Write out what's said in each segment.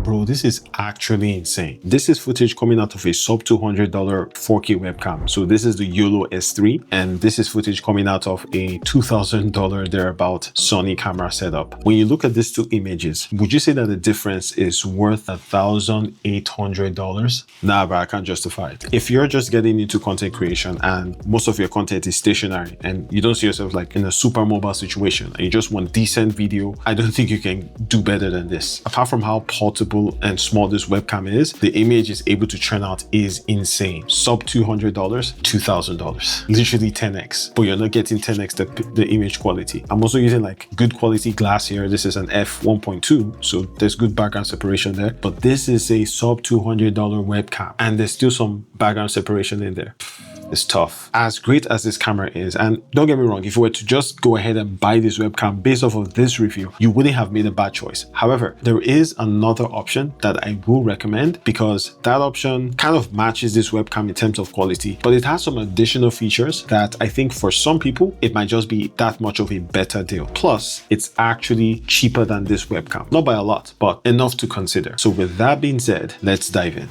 Bro, this is actually insane. This is footage coming out of a sub $200 4K webcam. So this is the Yolo S3, and this is footage coming out of a $2,000 thereabout Sony camera setup. When you look at these two images, would you say that the difference is worth $1,800? Nah, but I can't justify it. If you're just getting into content creation and most of your content is stationary and you don't see yourself like in a super mobile situation and you just want decent video, I don't think you can do better than this. Apart from how portable and small this webcam is, the image is able to churn out is insane. Sub $200, $2,000, literally 10x, but you're not getting 10x the image quality. I'm also using like good quality glass here. This is an f1.2, so there's good background separation there, but this is a sub $200 webcam and there's still some background separation in there. It's tough. As great as this camera is, and don't get me wrong, if you were to just go ahead and buy this webcam based off of this review, you wouldn't have made a bad choice. However, there is another option that I will recommend because that option kind of matches this webcam in terms of quality, but it has some additional features that I think for some people, it might just be that much of a better deal. Plus, it's actually cheaper than this webcam. Not by a lot, but enough to consider. So with that being said, let's dive in.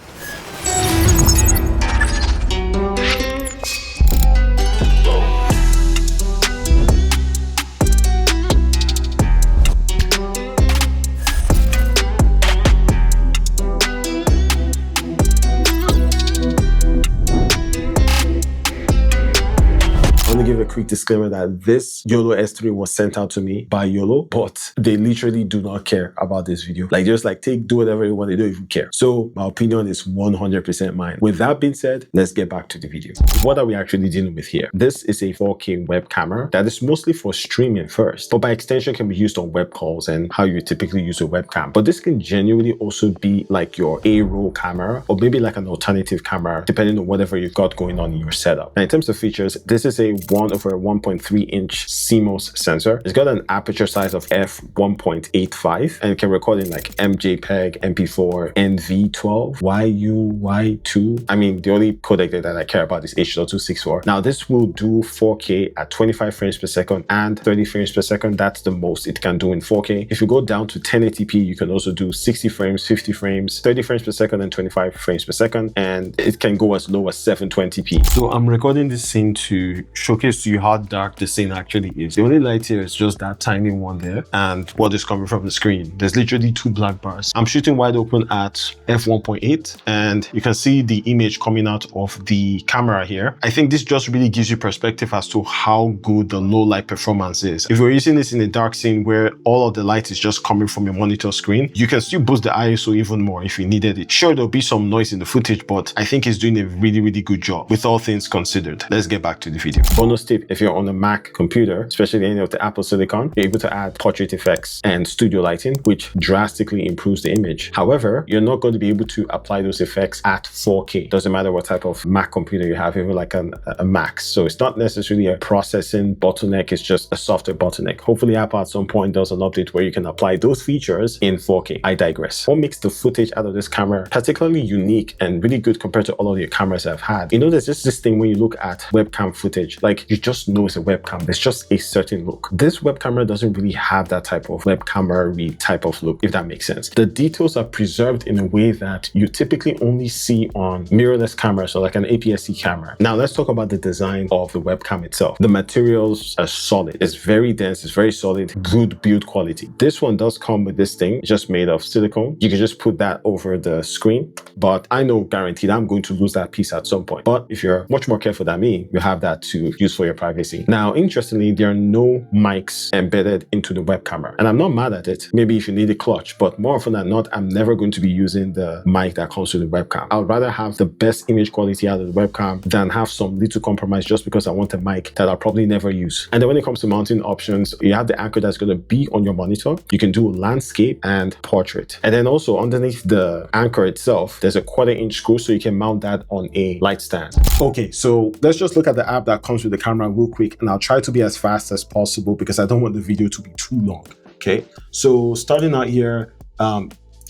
Give a quick disclaimer that this Yolo S3 was sent out to me by Yolo, but they literally do not care about this video. Like, just like do whatever you want, they don't even care. So my opinion is 100% mine. With that being said, let's get back to the video. What are we actually dealing with here? This is a 4K web camera that is mostly for streaming first, but by extension can be used on web calls and how you typically use a webcam. But this can genuinely also be like your A-roll camera or maybe like an alternative camera, depending on whatever you've got going on in your setup. Now, in terms of features, this is a 1/1.3-inch CMOS sensor. It's got an aperture size of f1.85 and it can record in like MJPEG, MP4, NV12, YU, Y2. I mean, the only codec that I care about is H.264. Now, this will do 4K at 25 frames per second and 30 frames per second. That's the most it can do in 4K. If you go down to 1080p, you can also do 60 frames, 50 frames, 30 frames per second, and 25 frames per second. And it can go as low as 720p. So I'm recording this scene to showcase to you how dark the scene actually is. The only light here is just that tiny one there and what is coming from the screen. There's literally two black bars. I'm shooting wide open at f1.8 and you can see the image coming out of the camera here. I think this just really gives you perspective as to how good the low light performance is. If you're using this in a dark scene where all of the light is just coming from your monitor screen, you can still boost the ISO even more if you needed it. Sure, there'll be some noise in the footage, but I think it's doing a really good job with all things considered. Let's get back to the video. Bonus tip, if you're on a Mac computer, especially any of the Apple Silicon, you're able to add portrait effects and studio lighting, which drastically improves the image. However, you're not going to be able to apply those effects at 4K. Doesn't matter what type of Mac computer you have, even like a Mac. So it's not necessarily a processing bottleneck, it's just a software bottleneck. Hopefully Apple at some point does an update where you can apply those features in 4K. I digress. What makes the footage out of this camera particularly unique and really good compared to all of your cameras I've had? You know, there's just this thing when you look at webcam footage, like you just know it's a webcam. There's just a certain look. This web camera doesn't really have that type of web camera-y type of look, if that makes sense. The details are preserved in a way that you typically only see on mirrorless cameras or like an APS-C camera. Now let's talk about the design of the webcam itself. The materials are solid. It's very dense, it's very solid, good build quality. This one does come with this thing, it's just made of silicone. You can just put that over the screen, but I know guaranteed I'm going to lose that piece at some point. But if you're much more careful than me, you have that to use for your privacy. Now, interestingly, there are no mics embedded into the web camera, and I'm not mad at it. Maybe if you need a clutch, but more often than not, I'm never going to be using the mic that comes with the webcam. I would rather have the best image quality out of the webcam than have some little compromise just because I want a mic that I'll probably never use. And then when it comes to mounting options, you have the anchor that's going to be on your monitor. You can do landscape and portrait. And then also underneath the anchor itself, there's a 1/4-inch screw so you can mount that on a light stand. Okay, so let's just look at the app that comes with the camera real quick, and I'll try to be as fast as possible because I don't want the video to be too long. Okay, so starting out here,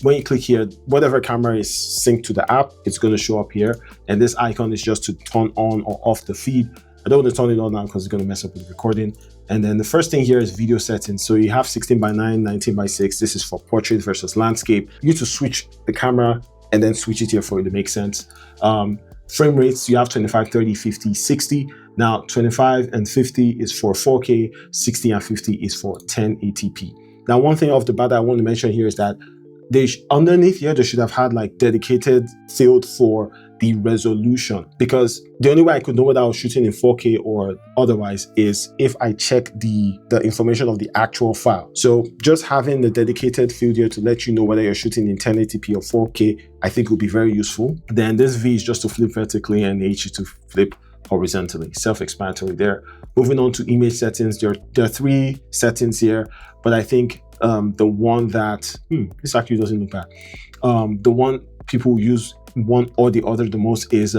when you click here, whatever camera is synced to the app, it's going to show up here, and this icon is just to turn on or off the feed. I don't want to turn it on now because it's going to mess up with the recording. And then the first thing here is video settings. So you have 16:9, 19:6. This is for portrait versus landscape. You need to switch the camera and then switch it here for it to make sense. Frame rates, you have 25, 30, 50, 60. Now 25 and 50 is for 4K, 60 and 50 is for 1080p. Now one thing off the bat that I want to mention here is that underneath here, they should have had like dedicated field for the resolution, because the only way I could know whether I was shooting in 4K or otherwise is if I check the information of the actual file. So just having the dedicated field here to let you know whether you're shooting in 1080p or 4K, I think would be very useful. Then this V is just to flip vertically and H is to flip horizontally. Self-explanatory there. Moving on to image settings, there are 3 settings here, but I think the one that this actually doesn't look bad. The one people use one or the other the most is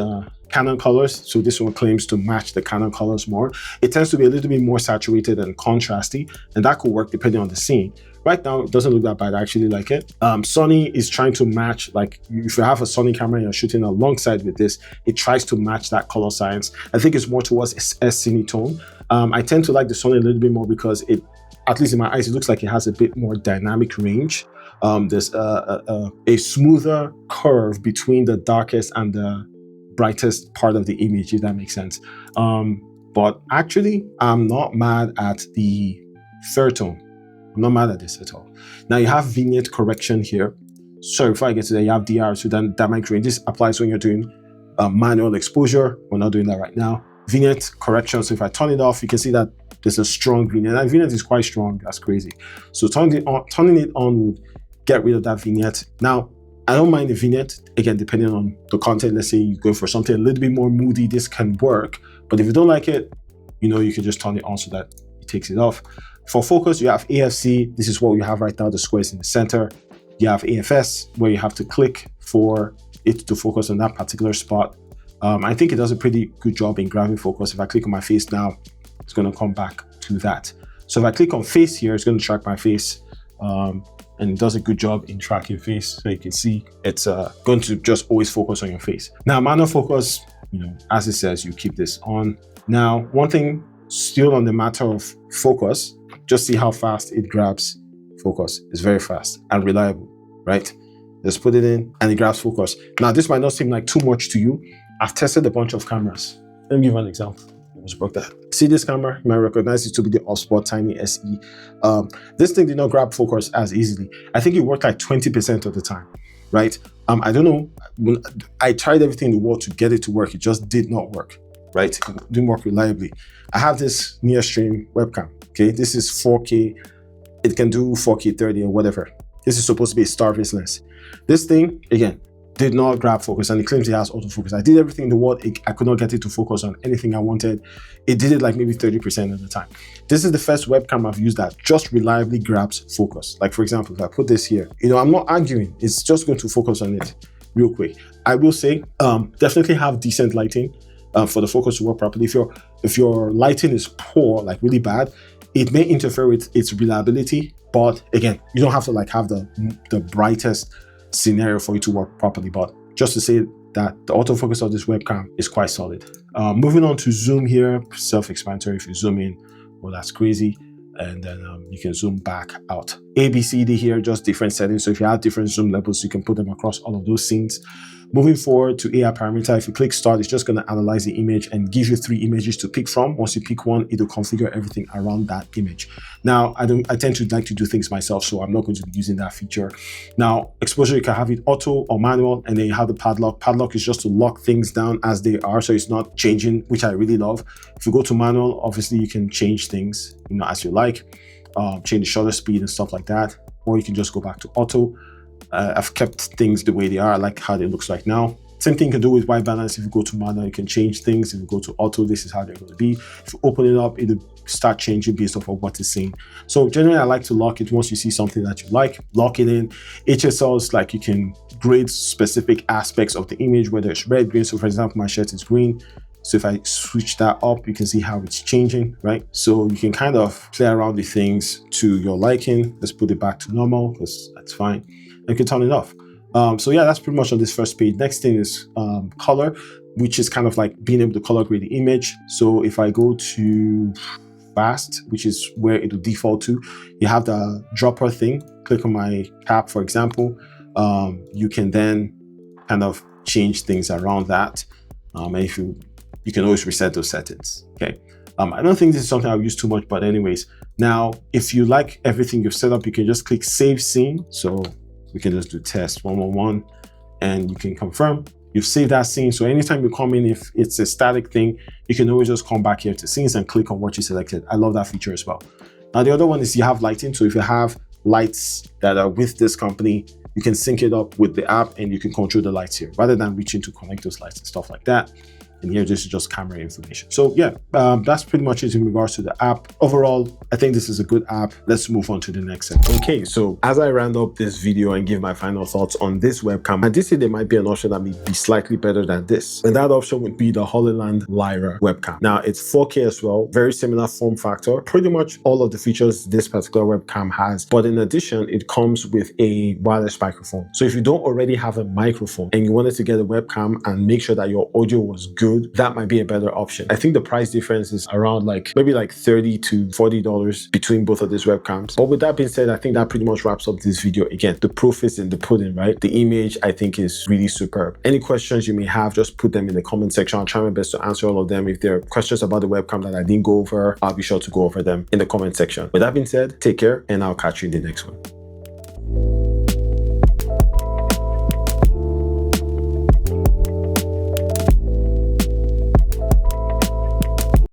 Canon colors. So this one claims to match the Canon colors more. It tends to be a little bit more saturated and contrasty, and that could work depending on the scene. Right now, it doesn't look that bad. I actually like it. Sony is trying to match, like if you have a Sony camera and you're shooting alongside with this, it tries to match that color science. I think it's more towards S3 tone. I tend to like the Sony a little bit more because it, at least in my eyes, it looks like it has a bit more dynamic range. There's a smoother curve between the darkest and the brightest part of the image, if that makes sense. But actually, I'm not mad at the third tone. I'm not mad at this at all. Now you have vignette correction here. So before I get to that, you have DR, so then dynamic range. This applies when you're doing manual exposure. We're not doing that right now. Vignette correction, so if I turn it off, you can see that there's a strong vignette, and vignette is quite strong. That's crazy. So turning it on would get rid of that vignette. Now, I don't mind the vignette, again, depending on the content. Let's say you go for something a little bit more moody, this can work. But if you don't like it, you know, you can just turn it on so that it takes it off. For focus, you have AFC. This is what we have right now. The square is in the center. You have AFS, where you have to click for it to focus on that particular spot. I think it does a pretty good job in grabbing focus. If I click on my face now, it's going to come back to that. So if I click on face here, it's going to track my face. And it does a good job in tracking face. So you can see it's going to just always focus on your face. Now, manual focus, you know, as it says, you keep this on. Now, one thing still on the matter of focus, just see how fast it grabs focus. It's very fast and reliable, right? Just put it in and it grabs focus. Now, this might not seem like too much to you. I've tested a bunch of cameras. Let me give you an example. I just broke that. See this camera? You might recognize it to be the Offspot Tiny SE. This thing did not grab focus as easily. I think it worked like 20% of the time, right? I don't know. When I tried everything in the world to get it to work, it just did not work, right? It didn't work reliably. I have this near stream webcam, okay? This is 4K. It can do 4K 30 or whatever. This is supposed to be a star-face lens. This thing, again, did not grab focus, and it claims it has autofocus. I did everything in the world. I could not get it to focus on anything I wanted. It did it like maybe 30% of the time. This is the first webcam I've used that just reliably grabs focus. Like for example, if I put this here, you know, I'm not arguing. It's just going to focus on it real quick. I will say, definitely have decent lighting for the focus to work properly. If your lighting is poor, like really bad, it may interfere with its reliability. But again, you don't have to like have the brightest scenario for it to work properly, but just to say that the autofocus of this webcam is quite solid. Moving on to zoom here, self-explanatory. If you zoom in, well, that's crazy, and then you can zoom back out. A, B, C, D here, just different settings. So if you have different zoom levels, you can put them across all of those scenes. Moving forward to AI parameter, if you click start, it's just going to analyze the image and give you 3 images to pick from. Once you pick one, it'll configure everything around that image. Now, I tend to like to do things myself, so I'm not going to be using that feature. Now, exposure, you can have it auto or manual, and then you have the padlock. Padlock is just to lock things down as they are, so it's not changing, which I really love. If you go to manual, obviously you can change things, you know, as you like, change the shutter speed and stuff like that, or you can just go back to auto. I've kept things the way they are. I like how it looks right now. Same thing you can do with white balance. If you go to manual, you can change things. If you go to auto, this is how they're going to be. If you open it up, it'll start changing based off of what it's saying. So generally, I like to lock it. Once you see something that you like, lock it in. HSLs, like you can grade specific aspects of the image, whether it's red, green. So for example, my shirt is green. So if I switch that up, you can see how it's changing, right? So you can kind of play around with things to your liking. Let's put it back to normal because that's fine. You can turn it off. So yeah, that's pretty much on this first page. Next thing is color, which is kind of like being able to color grade the image. So if I go to fast, which is where it will default to. You have the dropper thing. Click on my cap, for example. You can then kind of change things around that. And if you can always reset those settings. Okay. I don't think this is something I'll use too much, but anyways, now if you like everything you've set up, you can just click save scene. So we can just do test 111 and you can confirm you've saved that scene. So anytime you come in, if it's a static thing, you can always just come back here to scenes and click on what you selected. I love that feature as well. Now, the other one is you have lighting. So if you have lights that are with this company, you can sync it up with the app and you can control the lights here rather than reaching to connect those lights and stuff like that. And here, this is just camera information. So yeah, that's pretty much it in regards to the app. Overall, I think this is a good app. Let's move on to the next section. Okay, so as I round up this video and give my final thoughts on this webcam, I did say there might be an option that may be slightly better than this. And that option would be the Hollyland Lyra webcam. Now, it's 4K as well, very similar form factor, pretty much all of the features this particular webcam has. But in addition, it comes with a wireless microphone. So if you don't already have a microphone and you wanted to get a webcam and make sure that your audio was good, that might be a better option. I think the price difference is around maybe $30 to $40 between both of these webcams. But with that being said, I think that pretty much wraps up this video. Again, the proof is in the pudding, right? The image, I think, is really superb. Any questions you may have, just put them in the comment section. I'll try my best to answer all of them. If there are questions about the webcam that I didn't go over, I'll be sure to go over them in the comment section. With that being said, take care and I'll catch you in the next one.